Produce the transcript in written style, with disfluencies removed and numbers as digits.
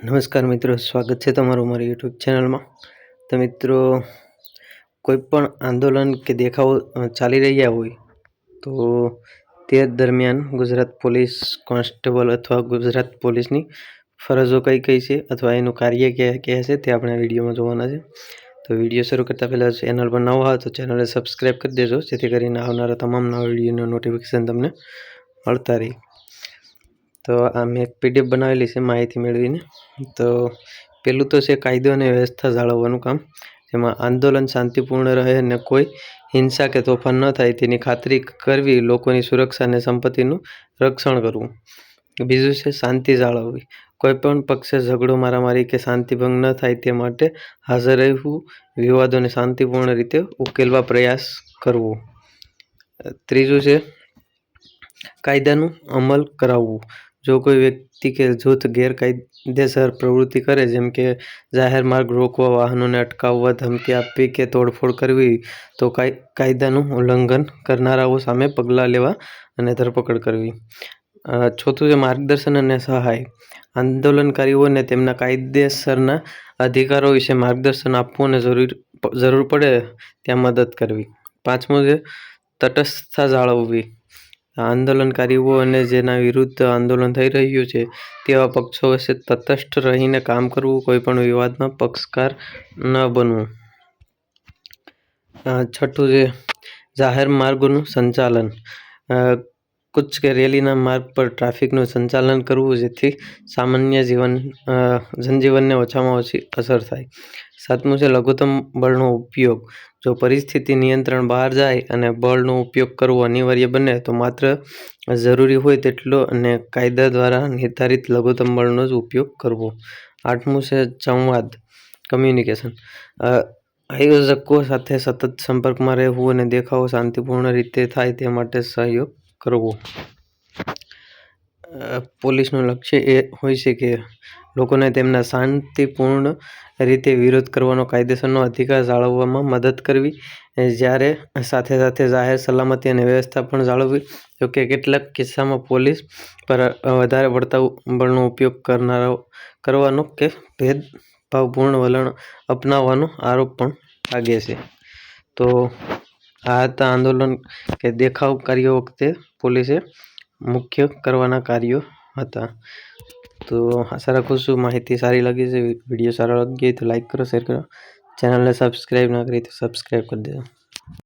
નમસ્કાર મિત્રો, સ્વાગત છે તમારું મારી યુટ્યુબ ચેનલમાં। તો મિત્રો, કોઈ પણ આંદોલન કે દેખાવો ચાલી રહ્યા હોય તો તે દરમિયાન ગુજરાત પોલીસ કોન્સ્ટેબલ અથવા ગુજરાત પોલીસની ફરજો કઈ કઈ છે અથવા એનું કાર્ય ક્યાં છે તે આપણે વિડીયોમાં જોવાના છે। તો વિડીયો શરૂ કરતાં પહેલાં ચેનલ પર નવા હોય તો ચેનલને સબસ્ક્રાઈબ કરી દેજો, જેથી કરીને આવનારા તમામ નવા વિડીયોનું નોટિફિકેશન તમને મળતા રહે। તો આ મેં એક પીડીએફ બનાવેલી છે માહિતી મેળવીને। તો પેલું તો છે કાયદો અને વ્યવસ્થા જાળવવાનું કામ, જેમાં આંદોલન શાંતિપૂર્ણ રહે અને કોઈ હિંસા કે તોફાન ન થાય તેની ખાતરી કરવી, લોકોની સુરક્ષા અને સંપત્તિનું રક્ષણ કરવું। બીજું છે શાંતિ જાળવવી, કોઈ પણ પક્ષે ઝઘડો, મારામારી કે શાંતિભંગ ન થાય તે માટે હાજર રહેવું, વિવાદોને શાંતિપૂર્ણ રીતે ઉકેલવા પ્રયાસ કરવો। ત્રીજું છે કાયદાનું અમલ કરાવવું, જો કોઈ વ્યક્તિ કે જૂથ ગેરકાયદેસર પ્રવૃત્તિ કરે, જેમ કે જાહેર માર્ગ રોકવા, વાહનોને અટકાવવા, ધમકી આપવી કે તોડફોડ કરવી, તો કાયદાનું ઉલ્લંઘન કરનારાઓ સામે પગલાં લેવા અને ધરપકડ કરવી। ચોથું છે માર્ગદર્શન અને સહાય, આંદોલનકારીઓને તેમના કાયદેસરના અધિકારો વિશે માર્ગદર્શન આપવું અને જરૂર પડે ત્યાં મદદ કરવી। પાંચમું છે તટસ્થતા જાળવવી, આંદોલનકારીઓ અને જેના વિરુદ્ધ આંદોલન થઈ રહ્યું છે તેવા પક્ષો વચ્ચે તટસ્થ રહીને કામ કરવું, કોઈ પણ વિવાદમાં પક્ષકાર ન બનવું। છઠ્ઠું છે જાહેર માર્ગોનું સંચાલન, કૂચ કે રેલીના માર્ગ પર ટ્રાફિકનું સંચાલન કરવું, જેથી સામાન્ય જનજીવનને ઓછામાં ઓછી અસર થાય। સાતમું છે લઘુત્તમ બળનો ઉપયોગ, જો પરિસ્થિતિ નિયંત્રણ બહાર જાય અને બળનો ઉપયોગ કરવો અનિવાર્ય બને તો માત્ર જરૂરી હોય તેટલો અને કાયદા દ્વારા નિર્ધારિત લઘુત્તમ બળનો જ ઉપયોગ કરવો। આઠમું છે સંવાદ કમ્યુનિકેશન, આયોજકો સાથે સતત સંપર્કમાં રહેવું અને દેખાવો શાંતિપૂર્ણ રીતે થાય તે માટે સહયોગ કરવો। પોલીસનું લક્ષ્ય એ હોય છે કે લોકોને તેમના શાંતિપૂર્ણ રીતે વિરોધ કરવાનો કાયદેસરનો અધિકાર જાળવવામાં મદદ કરવી, જ્યારે સાથે સાથે જાહેર સલામતી અને વ્યવસ્થા પણ જાળવવી। જોકે કેટલાક કિસ્સામાં પોલીસ પર વધારે પડતા બળનો ઉપયોગ કરવાનો કે ભેદભાવપૂર્ણ વલણ અપનાવવાનો આરોપ પણ લાગે છે। તો આ હતા આંદોલન કે દેખાવકારીઓ વખતે પોલીસે મુખ્ય કરવાના કાર્યો હતા। તો આશા રાખું છું માહિતી સારી લાગી છે। વિડીયો સારો લાગી તો લાઈક કરો, શેર કરો, ચેનલને સબસ્ક્રાઈબ ના કરી તો સબસ્ક્રાઈબ કરી દેજો।